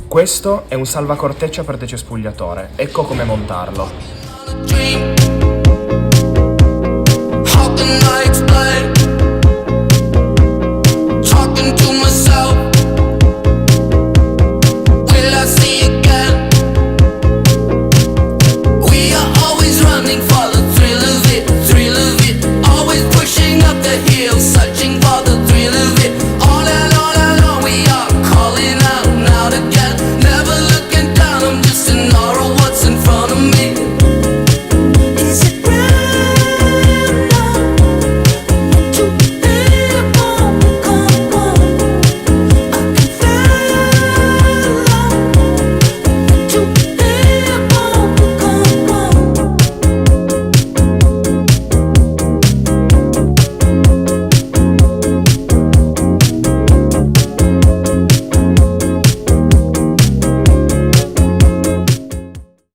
Questo è un salvacorteccia per decespugliatore, ecco come montarlo. Dream. How can I explain?